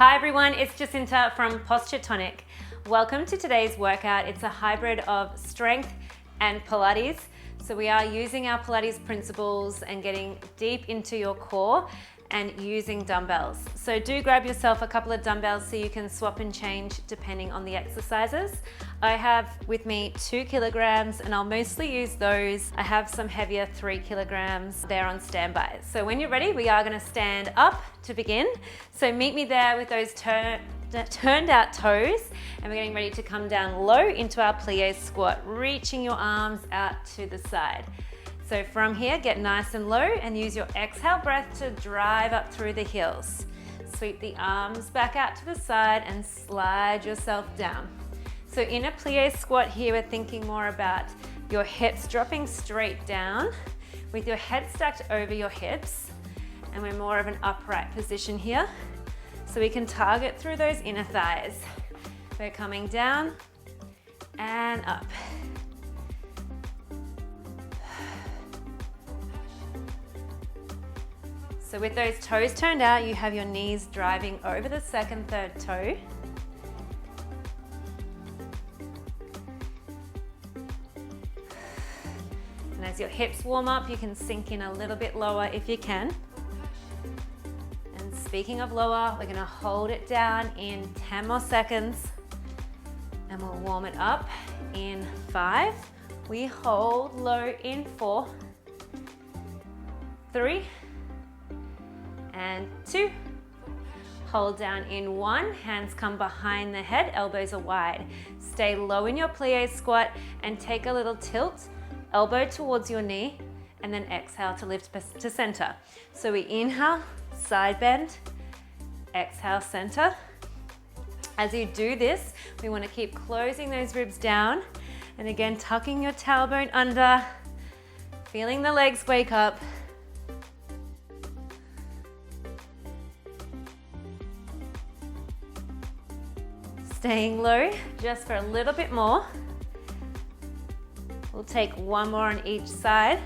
Hi everyone, it's Jacinta from Posture Tonic. Welcome to today's workout. It's a hybrid of strength and Pilates. So we are using our Pilates principles and getting deep into your core and using dumbbells. So do grab yourself a couple of dumbbells so you can swap and change depending on the exercises. I have with me 2 kilograms and I'll mostly use those. I have some heavier 3 kilograms there on standby. So when you're ready, we are gonna stand up to begin. So meet me there with those turned out toes, and we're getting ready to come down low into our plie squat, reaching your arms out to the side. So from here, get nice and low and use your exhale breath to drive up through the heels. Sweep the arms back out to the side and slide yourself down. So in a plie squat here, we're thinking more about your hips dropping straight down with your head stacked over your hips, and we're more of an upright position here. So we can target through those inner thighs. We're coming down and up. So with those toes turned out, you have your knees driving over the second, third toe. And as your hips warm up, you can sink in a little bit lower if you can. And speaking of lower, we're gonna hold it down in 10 more seconds. And we'll warm it up in 5. We hold low in 4, 3, and 2. Hold down in 1, hands come behind the head, elbows are wide. Stay low in your plie squat and take a little tilt, elbow towards your knee, and then exhale to lift to center. So we inhale, side bend, exhale, center. As you do this, we want to keep closing those ribs down, and again, tucking your tailbone under, feeling the legs wake up. Staying low just for a little bit more. We'll take one more on each side.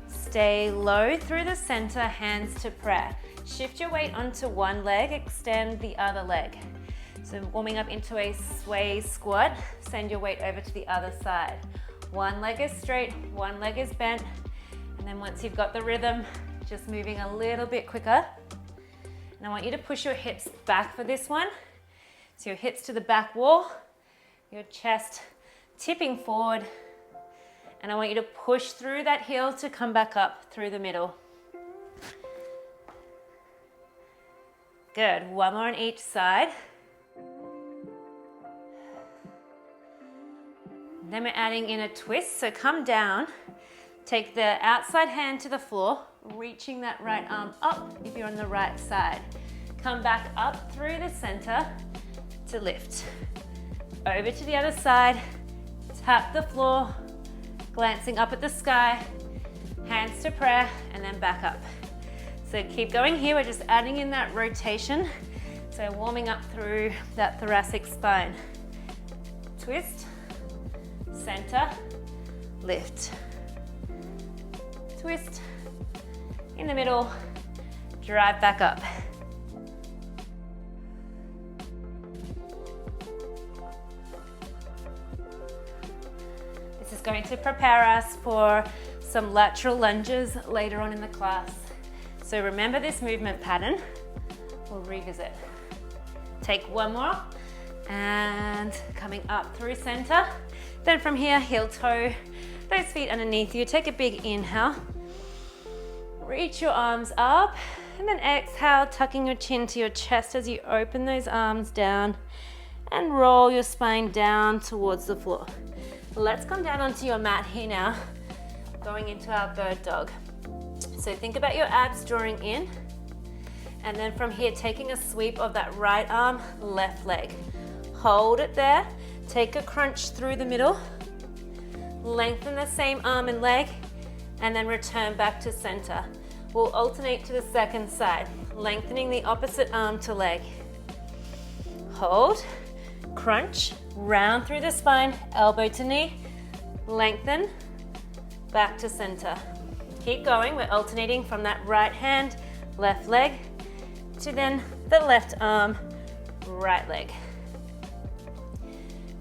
Stay low through the center, hands to prayer. Shift your weight onto one leg, extend the other leg. So warming up into a sway squat, send your weight over to the other side. One leg is straight, one leg is bent, and then once you've got the rhythm, just moving a little bit quicker. And I want you to push your hips back for this one. So your hips to the back wall, your chest tipping forward. And I want you to push through that heel to come back up through the middle. Good, one more on each side. Then we're adding in a twist, so come down. Take the outside hand to the floor, reaching that right arm up if you're on the right side. Come back up through the center to lift. Over to the other side, tap the floor, glancing up at the sky, hands to prayer, and then back up. So keep going here, we're just adding in that rotation. So warming up through that thoracic spine. Twist, center, lift. Twist, in the middle, drive back up. This is going to prepare us for some lateral lunges later on in the class. So remember this movement pattern. We'll revisit. Take one more, and coming up through center. Then from here, heel toe, those feet underneath you. Take a big inhale. Reach your arms up, and then exhale, tucking your chin to your chest as you open those arms down and roll your spine down towards the floor. Let's come down onto your mat here now, going into our bird dog. So think about your abs drawing in, and then from here, taking a sweep of that right arm, left leg. Hold it there, take a crunch through the middle, lengthen the same arm and leg, and then return back to center. We'll alternate to the second side, lengthening the opposite arm to leg. Hold, crunch, round through the spine, elbow to knee, lengthen, back to center. Keep going, we're alternating from that right hand, left leg, to then the left arm, right leg.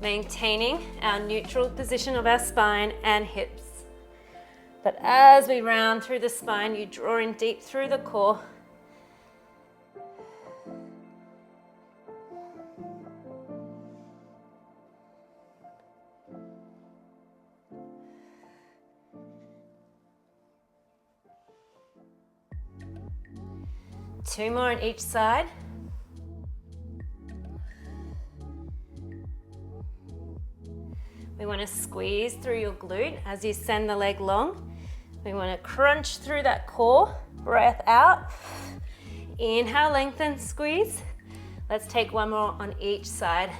Maintaining our neutral position of our spine and hips. But as we round through the spine, you draw in deep through the core. Two more on each side. We want to squeeze through your glute as you send the leg long. We want to crunch through that core. Breath out. Inhale, lengthen, squeeze. Let's take one more on each side.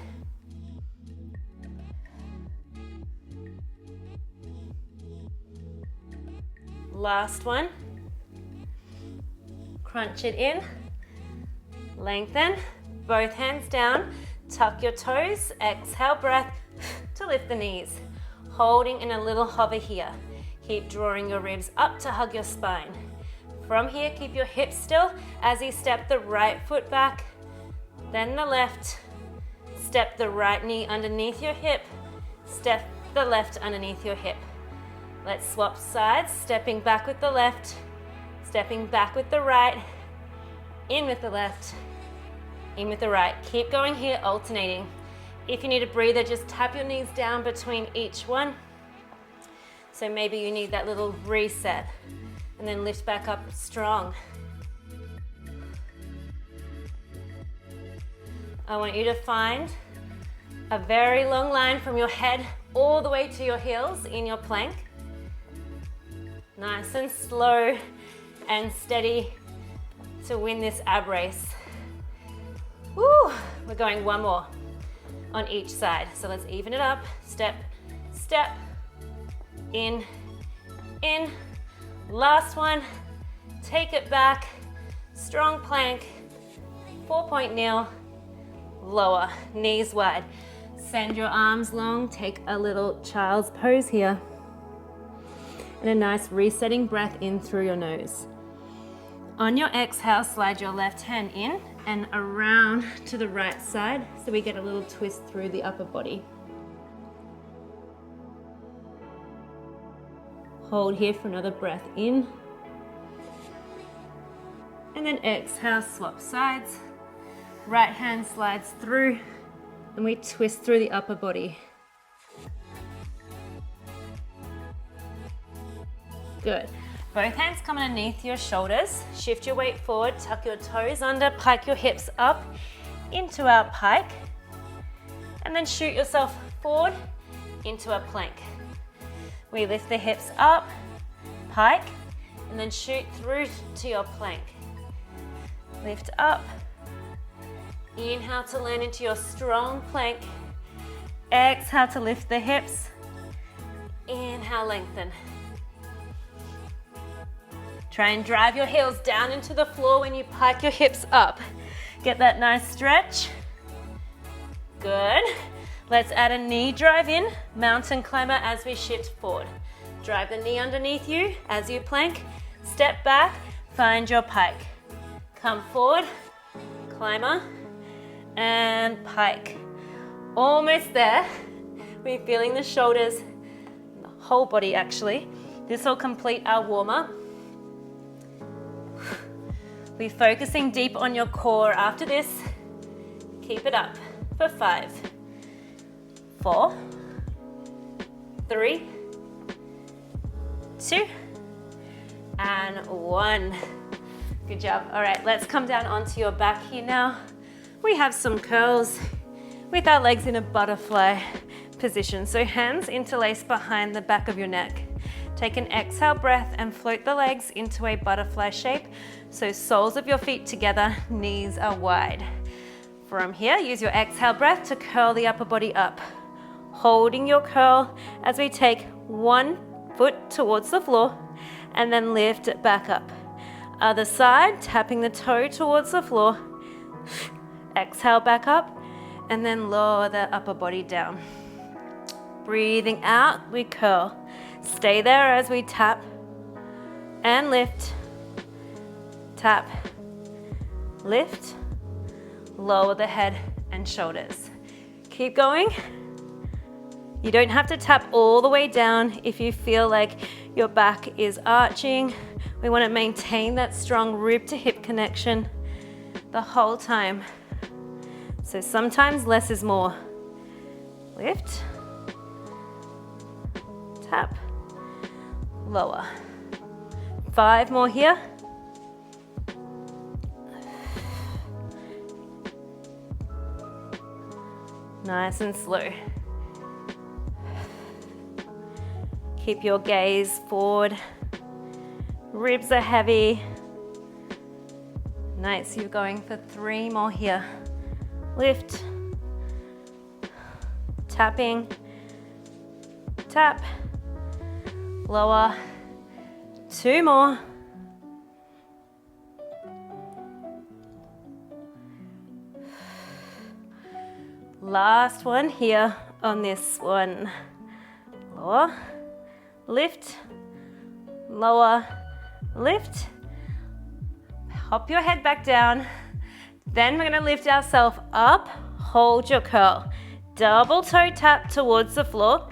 Last one. Crunch it in. Lengthen. Both hands down. Tuck your toes. Exhale, breath to lift the knees. Holding in a little hover here. Keep drawing your ribs up to hug your spine. From here, keep your hips still as you step the right foot back, then the left. Step the right knee underneath your hip. Step the left underneath your hip. Let's swap sides, stepping back with the left, stepping back with the right, in with the left, in with the right. Keep going here, alternating. If you need a breather, just tap your knees down between each one. So maybe you need that little reset, and then lift back up strong. I want you to find a very long line from your head all the way to your heels in your plank. Nice and slow and steady to win this ab race. Woo! We're going one more on each side. So let's even it up. Step, step, in, in. Last one. Take it back. Strong plank. 4-point kneel. Lower, knees wide. Send your arms long. Take a little child's pose here. And a nice resetting breath in through your nose. On your exhale, slide your left hand in and around to the right side so we get a little twist through the upper body. Hold here for another breath in. And then exhale, swap sides. Right hand slides through and we twist through the upper body. Good. Both hands come underneath your shoulders. Shift your weight forward, tuck your toes under, pike your hips up into our pike. And then shoot yourself forward into a plank. We lift the hips up, pike, and then shoot through to your plank. Lift up. Inhale to land into your strong plank. Exhale to lift the hips. Inhale, lengthen. Try and drive your heels down into the floor when you pike your hips up. Get that nice stretch. Good. Let's add a knee drive in, mountain climber as we shift forward. Drive the knee underneath you as you plank. Step back, find your pike. Come forward, climber, and pike. Almost there. We're feeling the shoulders, the whole body actually. This will complete our warm-up. We're focusing deep on your core after this. Keep it up for 5, 4, 3, 2, and 1. Good job. All right, let's come down onto your back here now. We have some curls with our legs in a butterfly position. So hands interlace behind the back of your neck. Take an exhale breath and float the legs into a butterfly shape. So soles of your feet together, knees are wide. From here, use your exhale breath to curl the upper body up. Holding your curl as we take one foot towards the floor and then lift it back up. Other side, tapping the toe towards the floor. Exhale back up and then lower the upper body down. Breathing out, we curl. Stay there as we tap and lift. tap, lift, lower the head and shoulders. Keep going. You don't have to tap all the way down if you feel like your back is arching. We want to maintain that strong rib to hip connection the whole time. So sometimes less is more. Lift, tap, lower. 5 more here. Nice and slow. Keep your gaze forward. Ribs are heavy. Nice, you're going for 3 more here. Lift, tapping, tap, lower. 2 more. Last one here on this one. Lower, lift, lower, lift. Hop your head back down. Then we're gonna lift ourselves up. Hold your curl. Double toe tap towards the floor.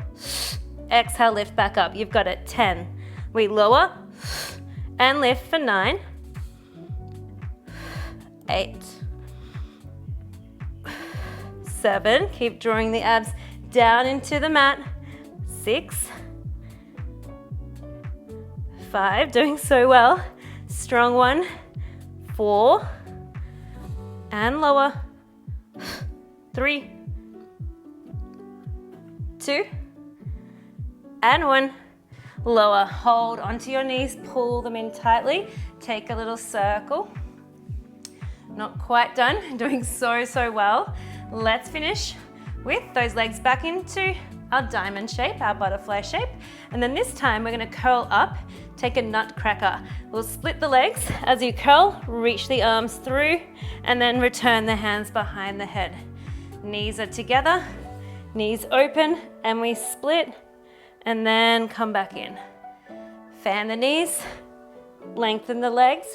Exhale, lift back up. You've got it. 10. We lower and lift for 9. 8. 7. Keep drawing the abs down into the mat. 6. 5. Doing so well. Strong one. 4. And lower. 3. 2. And 1. Lower. Hold onto your knees. Pull them in tightly. Take a little circle. Not quite done. Doing so well. Let's finish with those legs back into our diamond shape, our butterfly shape. And then this time we're gonna curl up, take a nutcracker. We'll split the legs as you curl, reach the arms through, and then return the hands behind the head. Knees are together, knees open, and we split, and then come back in. Fan the knees, lengthen the legs,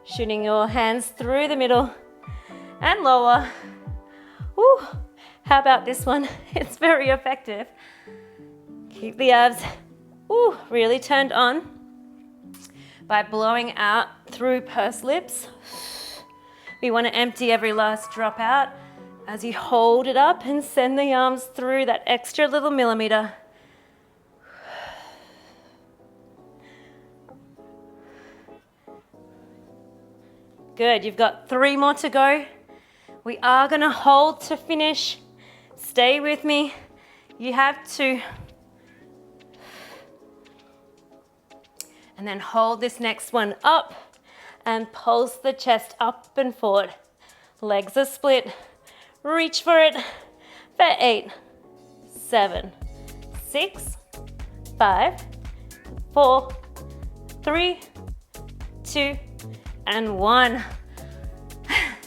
shooting your hands through the middle, and lower. Woo. How about this one? It's very effective. Keep the abs really turned on by blowing out through pursed lips. We want to empty every last drop out as you hold it up and send the arms through that extra little millimeter. Good, you've got 3 more to go. We are gonna hold to finish. Stay with me. You have to. And then hold this next one up and pulse the chest up and forward. Legs are split. Reach for it for 8, 7, 6, 5, 4, 3, 2, and 1.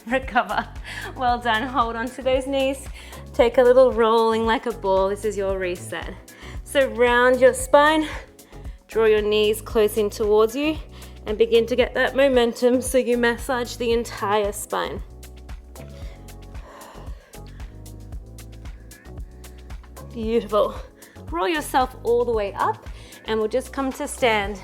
Recover. Well done. Hold on to those knees. Take a little rolling like a ball. This is your reset. So round your spine, draw your knees close in towards you, and begin to get that momentum so you massage the entire spine. Beautiful. Roll yourself all the way up, and we'll just come to stand.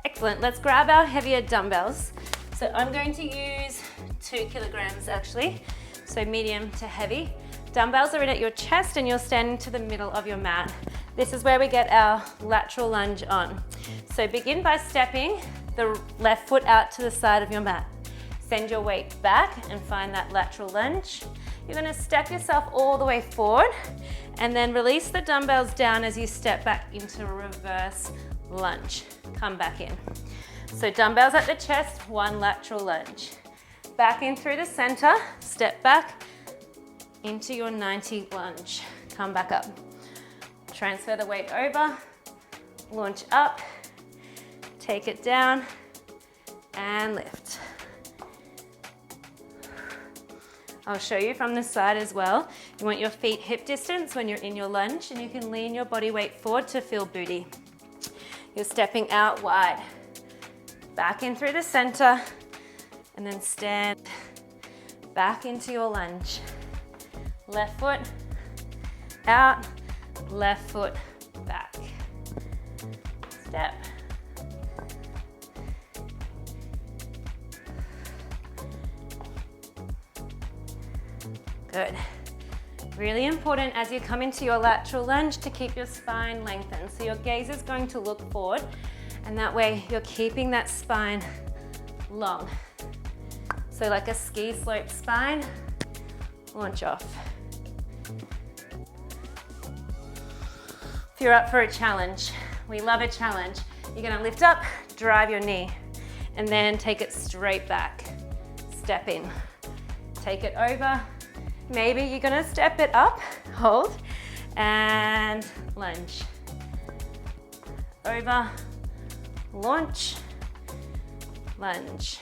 Excellent. Let's grab our heavier dumbbells. So I'm going to use 2 kilograms actually, so medium to heavy. Dumbbells are in at your chest and you're standing to the middle of your mat. This is where we get our lateral lunge on. So begin by stepping the left foot out to the side of your mat. Send your weight back and find that lateral lunge. You're gonna step yourself all the way forward and then release the dumbbells down as you step back into a reverse lunge. Come back in. So dumbbells at the chest, 1 lateral lunge. Back in through the center, step back into your 90 lunge. Come back up. Transfer the weight over, launch up, take it down, and lift. I'll show you from the side as well. You want your feet hip distance when you're in your lunge, and you can lean your body weight forward to feel booty. You're stepping out wide. back in through the center, and then stand back into your lunge. Left foot out, left foot back. Step. Good. Really important as you come into your lateral lunge to keep your spine lengthened. So your gaze is going to look forward, and that way you're keeping that spine long. So like a ski slope spine, launch off. If you're up for a challenge, we love a challenge. You're gonna lift up, drive your knee, and then take it straight back. Step in, take it over. Maybe you're gonna step it up, hold, and lunge. Over, launch, lunge.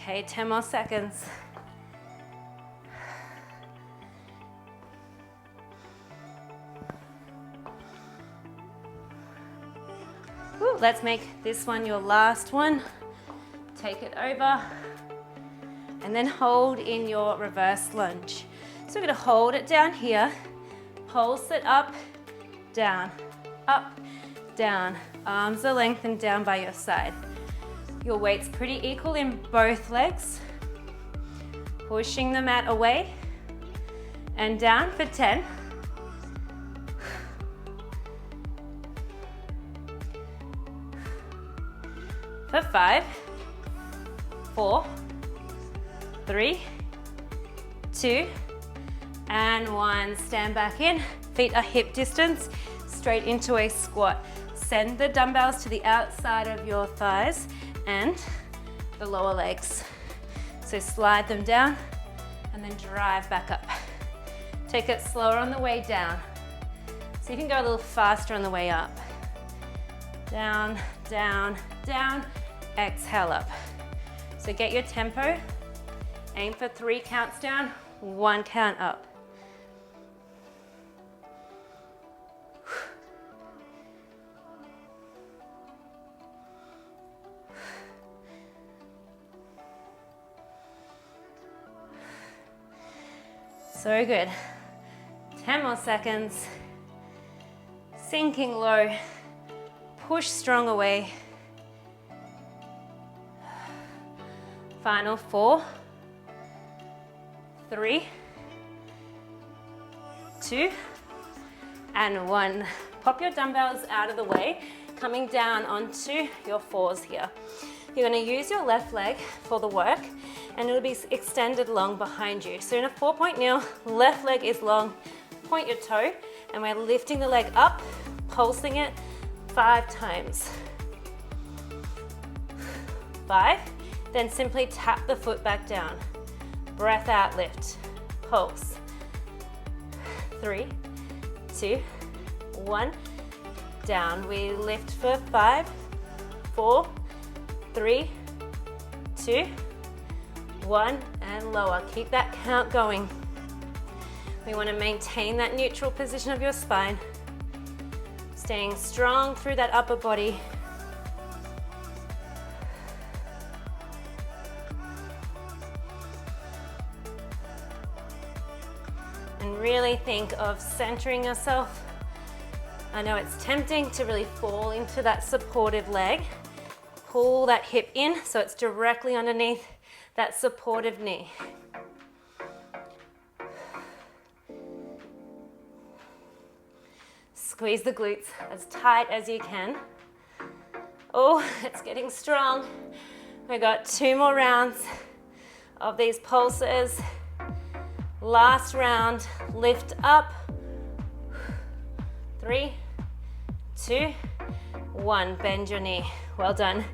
Okay, 10 more seconds. Ooh, let's make this one your last one. Take it over, and then hold in your reverse lunge. So we're gonna hold it down here, pulse it up, down, arms are lengthened down by your side. Your weight's pretty equal in both legs. Pushing the mat away and down for 10. For 5, 4, 3, 2, and 1. Stand back in, feet are hip distance, straight into a squat. Send the dumbbells to the outside of your thighs and the lower legs. So slide them down and then drive back up. Take it slower on the way down. So you can go a little faster on the way up. Down, down, down, exhale up. So get your tempo, aim for 3 counts down, 1 count up. So good. 10 more seconds. Sinking low. Push strong away. Final 4, 3, 2, and 1. Pop your dumbbells out of the way, coming down onto your fours here. You're going to use your left leg for the work, and it'll be extended long behind you. So in a 4-point kneel, left leg is long, point your toe, and we're lifting the leg up, pulsing it 5 times. 5, then simply tap the foot back down. Breath out, lift, pulse. 3, 2, 1, down. We lift for 5, 4, 3, 2, 1, and lower. Keep that count going. We want to maintain that neutral position of your spine, staying strong through that upper body. And really think of centering yourself. I know it's tempting to really fall into that supportive leg. Pull that hip in so it's directly underneath that supportive knee. Squeeze the glutes as tight as you can. Oh, it's getting strong. We got 2 more rounds of these pulses. Last round, lift up. 3, 2, 1, bend your knee. Well done.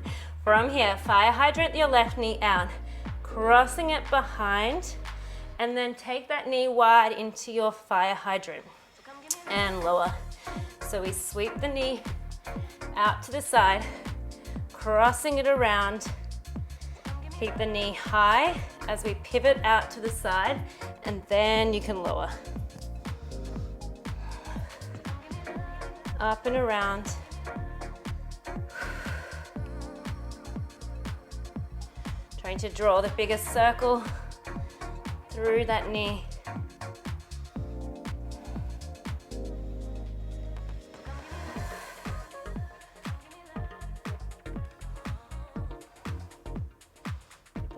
From here, fire hydrant your left knee out, crossing it behind, and then take that knee wide into your fire hydrant and lower. So we sweep the knee out to the side, crossing it around. Keep the knee high as we pivot out to the side, and then you can lower. Up and around. Trying to draw the biggest circle through that knee.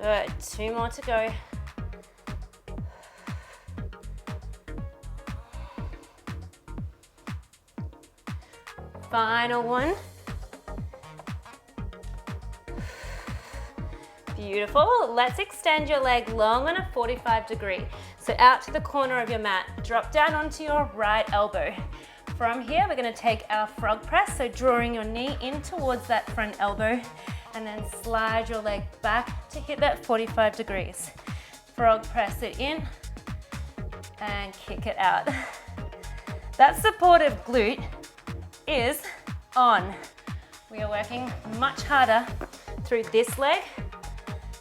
Good, 2 more to go. Final one. Beautiful. Let's extend your leg long on a 45-degree. So out to the corner of your mat. Drop down onto your right elbow. From here, we're going to take our frog press. So drawing your knee in towards that front elbow, and then slide your leg back to hit that 45 degrees. Frog press it in and kick it out. That supportive glute is on. We are working much harder through this leg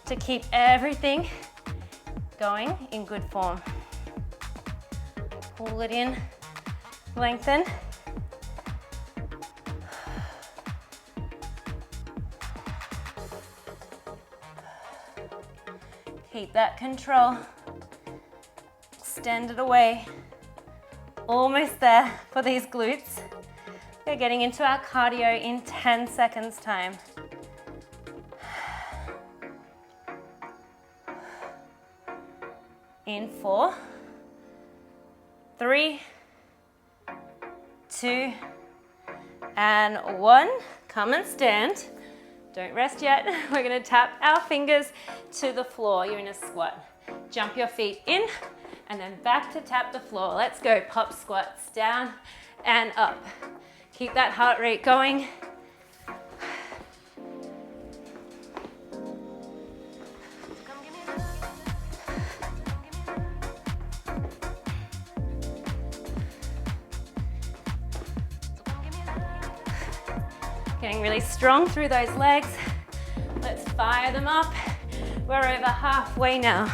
to keep everything going in good form. Pull it in, lengthen. Keep that control. Extend it away. Almost there for these glutes. We're getting into our cardio in 10 seconds time. In 4, 3, 2, and 1. Come and stand. Don't rest yet. We're gonna tap our fingers to the floor. You're in a squat. Jump your feet in and then back to tap the floor. Let's go. Pop squats down and up. Keep that heart rate going. Getting really strong through those legs. Let's fire them up. We're over halfway now.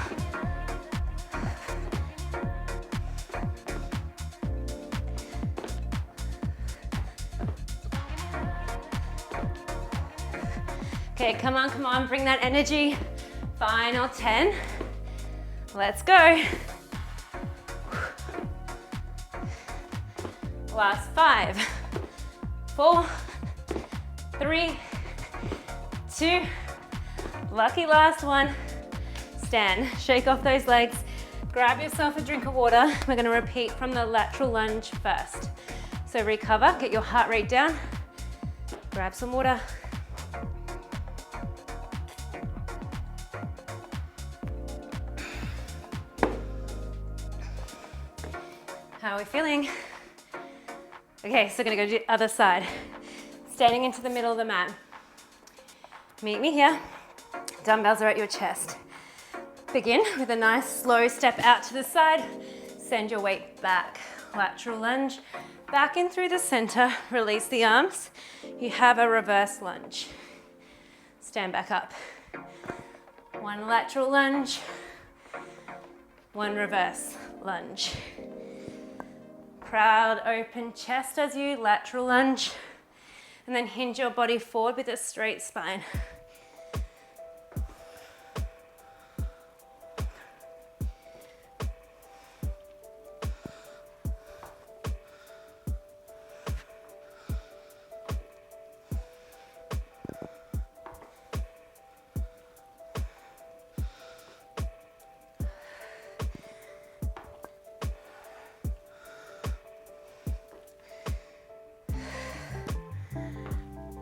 Okay, come on, bring that energy. Final 10. Let's go. Last 5, 4, 3, 2, lucky last one. Stand, shake off those legs, grab yourself a drink of water. We're gonna repeat from the lateral lunge first. So recover, get your heart rate down, grab some water. How are we feeling? Okay, so gonna go to the other side. Standing into the middle of the mat. Meet me here. Dumbbells are at your chest. Begin with a nice slow step out to the side. Send your weight back. Lateral lunge. Back in through the center. Release the arms. You have a reverse lunge. Stand back up. 1 lateral lunge. 1 reverse lunge. Proud open chest as you lateral lunge. And then hinge your body forward with a straight spine.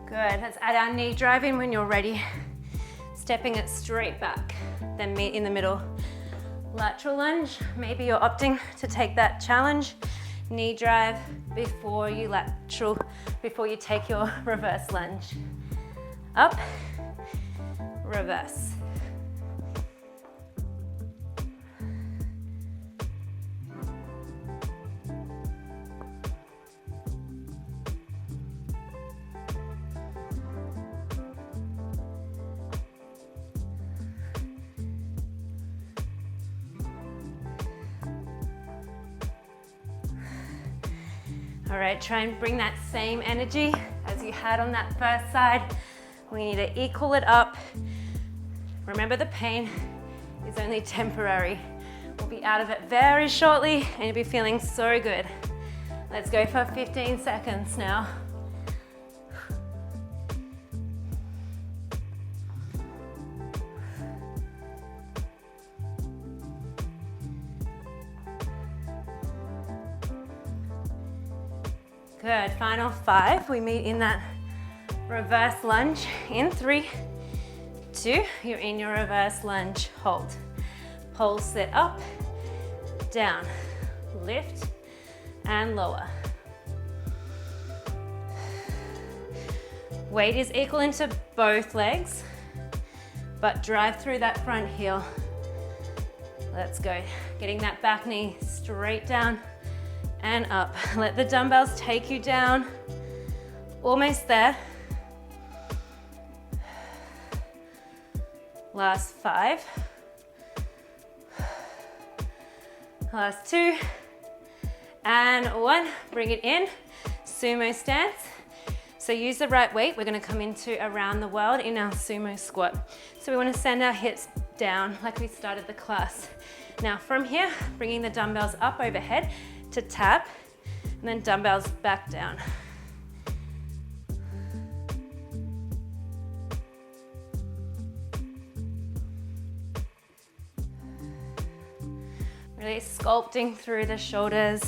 Good, let's add our knee drive in when you're ready. Stepping it straight back, then meet in the middle. Lateral lunge, maybe you're opting to take that challenge. Knee drive before you take your reverse lunge. Up, reverse. All right, try and bring that same energy as you had on that first side. We need to equal it up. Remember, the pain is only temporary. We'll be out of it very shortly and you'll be feeling so good. Let's go for 15 seconds now. Good, final 5. We meet in that reverse lunge in 3, 2, you're in your reverse lunge, hold. Pole sit up, down, lift, and lower. Weight is equal into both legs, but drive through that front heel. Let's go. Getting that back knee straight down and up. Let the dumbbells take you down. Almost there. Last 5. Last 2. And 1. Bring it in. Sumo stance. So use the right weight. We're going to come into around the world in our sumo squat. So we want to send our hips down like we started the class. Now from here, bringing the dumbbells up overhead to tap, and then dumbbells back down. Really sculpting through the shoulders,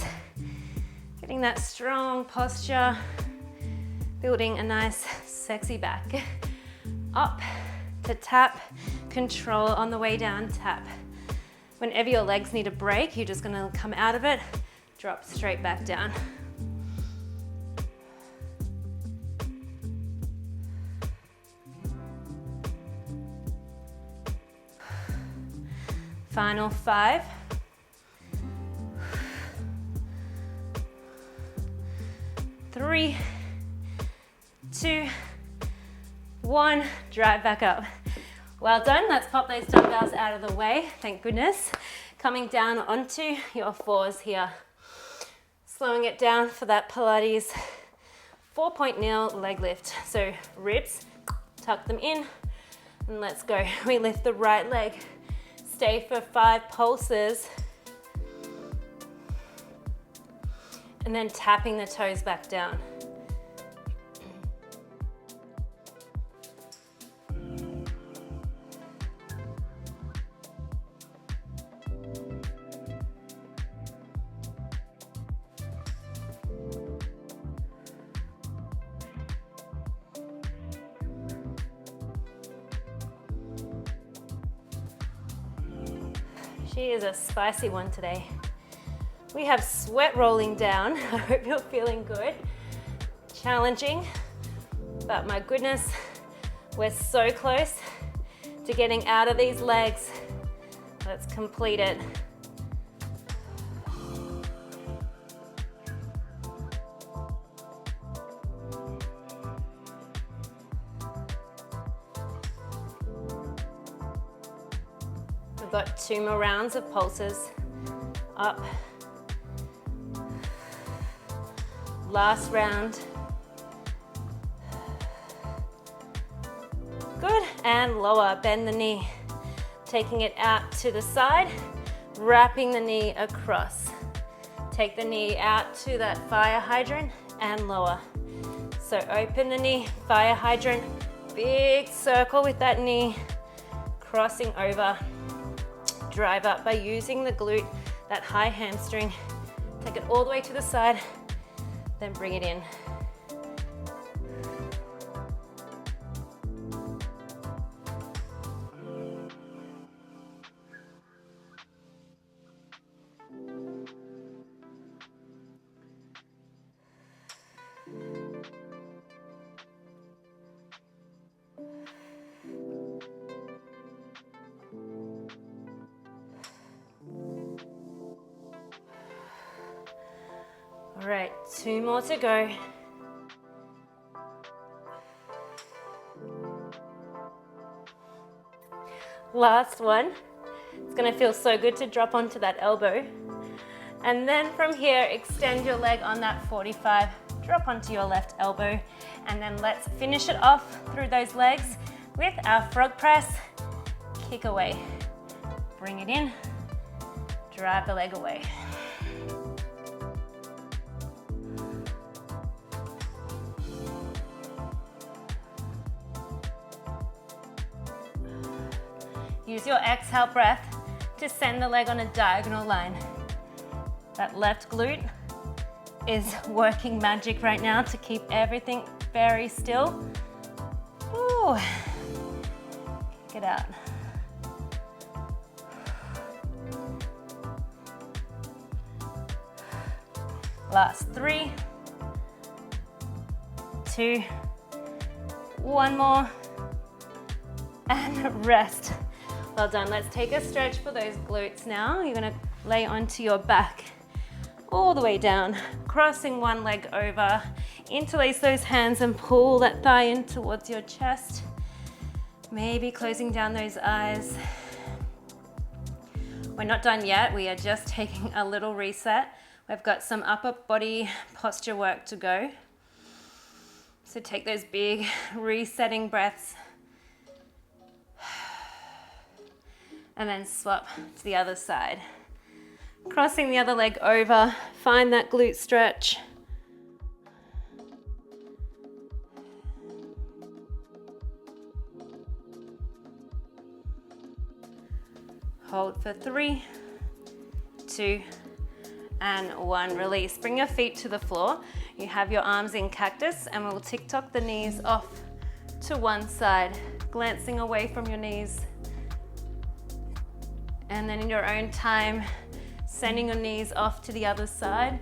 getting that strong posture, building a nice sexy back. Up to tap, control on the way down, tap. Whenever your legs need a break, you're just gonna come out of it, drop straight back down. Final 5. 3, 2, 1, drive back up. Well done, let's pop those dumbbells out of the way, thank goodness. Coming down onto your 4s here. Slowing it down for that Pilates 4-point kneel leg lift. So ribs, tuck them in, and let's go. We lift the right leg. Stay for 5 pulses. And then tapping the toes back down. She is a spicy one today. We have sweat rolling down. I hope you're feeling good. Challenging, but my goodness, we're so close to getting out of these legs. Let's complete it. We've got 2 more rounds of pulses. Up. Last round. Good, and lower, bend the knee. Taking it out to the side, wrapping the knee across. Take the knee out to that fire hydrant and lower. So open the knee, fire hydrant, big circle with that knee, crossing over. Drive up by using the glute, that high hamstring. Take it all the way to the side, then bring it in. All right, 2 more to go. Last one. It's gonna feel so good to drop onto that elbow. And then from here, extend your leg on that 45, drop onto your left elbow, and then let's finish it off through those legs with our frog press. Kick away, bring it in, drive the leg away. Use your exhale breath to send the leg on a diagonal line. That left glute is working magic right now to keep everything very still. Ooh. Kick it out. Last 3, 2, 1 more, and rest. Well done. Let's take a stretch for those glutes now. You're gonna lay onto your back all the way down, crossing one leg over, interlace those hands and pull that thigh in towards your chest. Maybe closing down those eyes. We're not done yet. We are just taking a little reset. We've got some upper body posture work to go. So take those big resetting breaths. And then swap to the other side. Crossing the other leg over, find that glute stretch. Hold for 3, 2, and 1. Release. Bring your feet to the floor. You have your arms in cactus, and we'll tick-tock the knees off to one side, glancing away from your knees. And then in your own time, sending your knees off to the other side.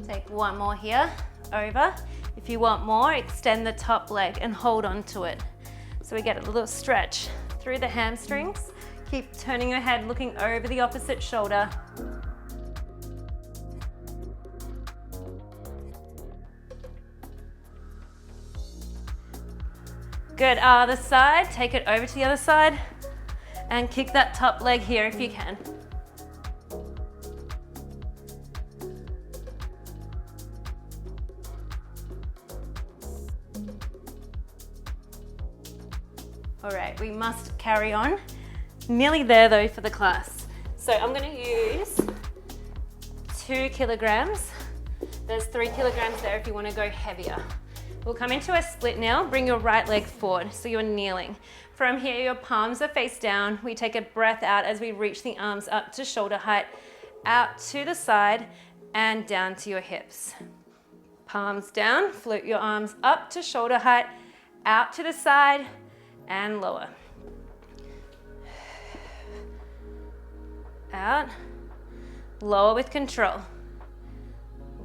Take one more here, over. If you want more, extend the top leg and hold on to it. So we get a little stretch through the hamstrings. Keep turning your head, looking over the opposite shoulder. Good, other side, take it over to the other side and kick that top leg here if you can. All right, we must carry on. Nearly there though for the class. So I'm gonna use 2 kilograms. There's 3 kilograms there if you wanna go heavier. We'll come into a split now. Bring your right leg forward so you're kneeling. From here, your palms are face down. We take a breath out as we reach the arms up to shoulder height, out to the side and down to your hips. Palms down, float your arms up to shoulder height, out to the side and lower. Out, lower with control.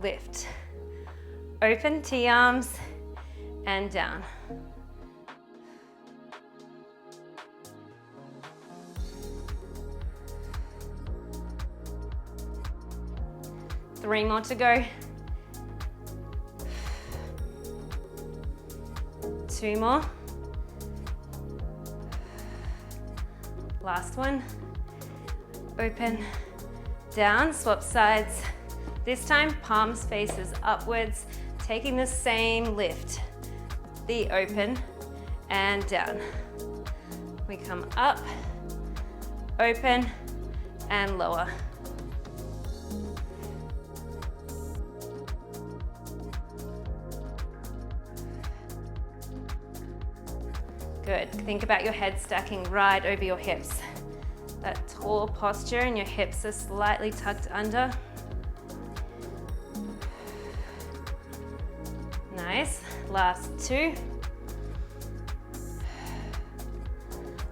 Lift. Open T-arms and down. Three more to go. 2 more. Last one. Open, down, swap sides. This time, palms faces upwards, taking the same lift. The open and down. We come up, open and lower. Good. Think about your head stacking right over your hips. That tall posture and your hips are slightly tucked under. Nice. Last 2.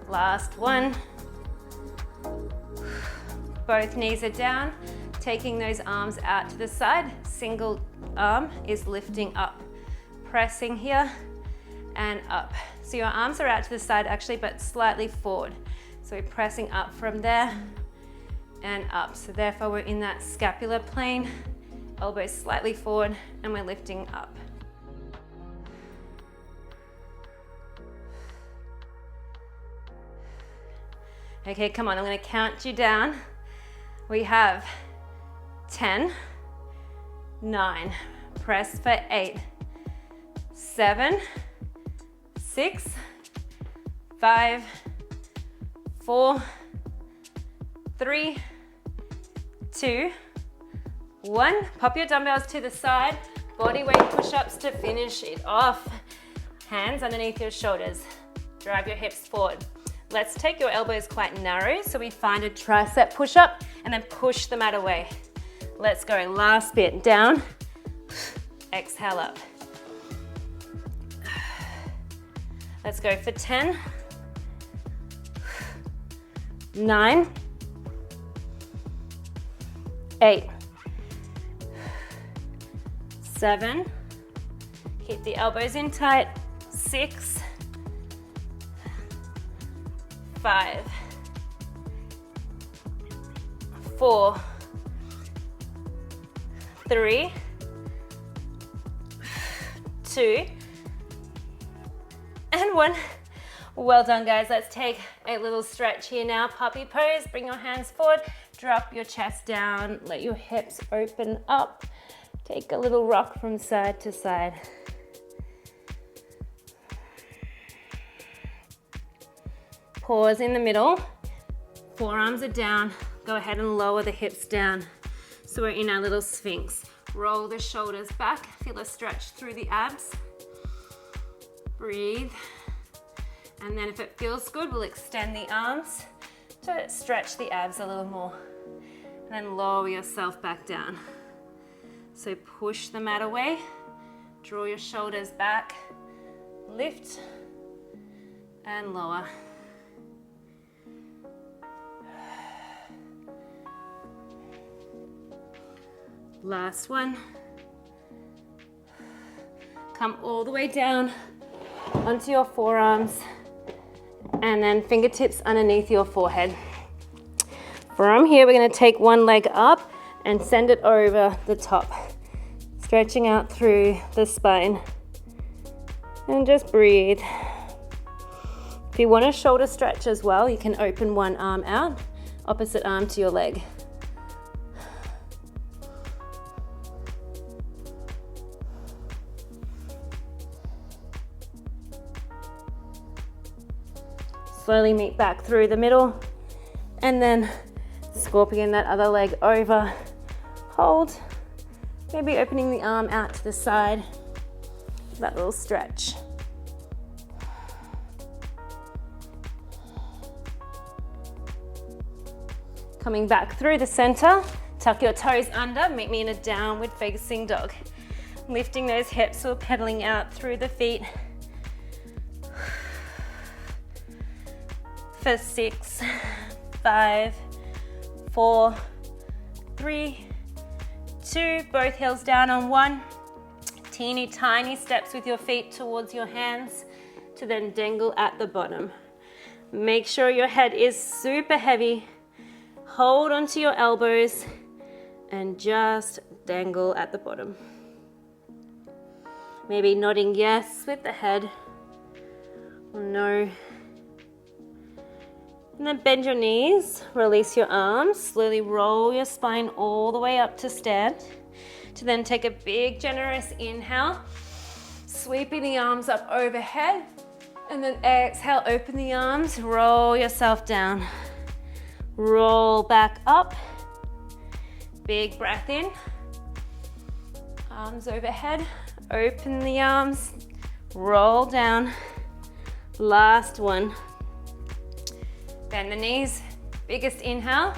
Last 1. Both knees are down, taking those arms out to the side. Single arm is lifting up, pressing here and up. So your arms are out to the side actually, but slightly forward. So we're pressing up from there and up. So therefore we're in that scapular plane, elbows slightly forward, and we're lifting up. Okay, come on, I'm gonna count you down. We have 10, 9, press for 8, 7, 6, 5, 4, 3, 2, 1. Pop your dumbbells to the side. Body weight push-ups to finish it off. Hands underneath your shoulders. Drive your hips forward. Let's take your elbows quite narrow so we find a tricep push-up and then push the mat away. Let's go, last bit, down, exhale up. Let's go for 10, 9, 8, 7, keep the elbows in tight, 6, 5, 4, 3, 2, and 1. Well done, guys. Let's take a little stretch here now. Puppy pose. Bring your hands forward. Drop your chest down. Let your hips open up. Take a little rock from side to side. Pause in the middle. Forearms are down. Go ahead and lower the hips down. So we're in our little sphinx. Roll the shoulders back. Feel a stretch through the abs. Breathe. And then if it feels good, we'll extend the arms to stretch the abs a little more. And then lower yourself back down. So push the mat away. Draw your shoulders back. Lift and lower. Last one. Come all the way down onto your forearms and then fingertips underneath your forehead. From here, we're going to take one leg up and send it over the top, stretching out through the spine. And just breathe. If you want a shoulder stretch as well, you can open one arm out, opposite arm to your leg. Slowly meet back through the middle and then scorpion that other leg over. Hold, maybe opening the arm out to the side, that little stretch. Coming back through the center, tuck your toes under, meet me in a downward facing dog. Lifting those hips, we're pedaling out through the feet. For 6, 5, 4, 3, 2, both heels down on 1. Teeny tiny steps with your feet towards your hands to then dangle at the bottom. Make sure your head is super heavy. Hold onto your elbows and just dangle at the bottom. Maybe nodding yes with the head or no. And then bend your knees, release your arms, slowly roll your spine all the way up to stand. To then take a big generous inhale, sweeping the arms up overhead. And then exhale, open the arms, roll yourself down. Roll back up. Big breath in. Arms overhead, open the arms, roll down. Last one. Bend the knees, biggest inhale.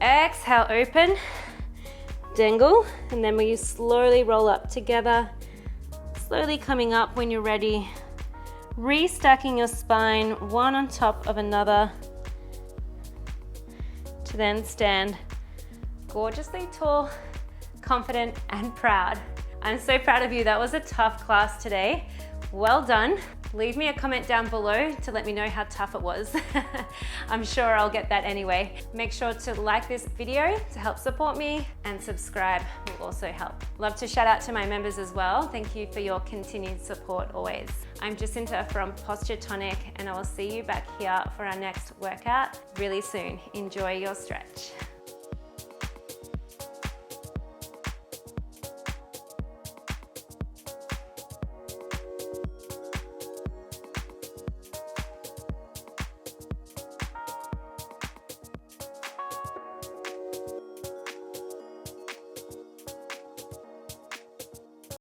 Exhale, open, dangle, and then we slowly roll up together, slowly coming up when you're ready. Restacking your spine, one on top of another, to then stand gorgeously tall, confident, and proud. I'm so proud of you. That was a tough class today. Well done. Leave me a comment down below to let me know how tough it was. I'm sure I'll get that anyway. Make sure to like this video to help support me, and subscribe will also help. Love to shout out to my members as well. Thank you for your continued support always. I'm Jacinta from Posture Tonic, and I will see you back here for our next workout really soon. Enjoy your stretch.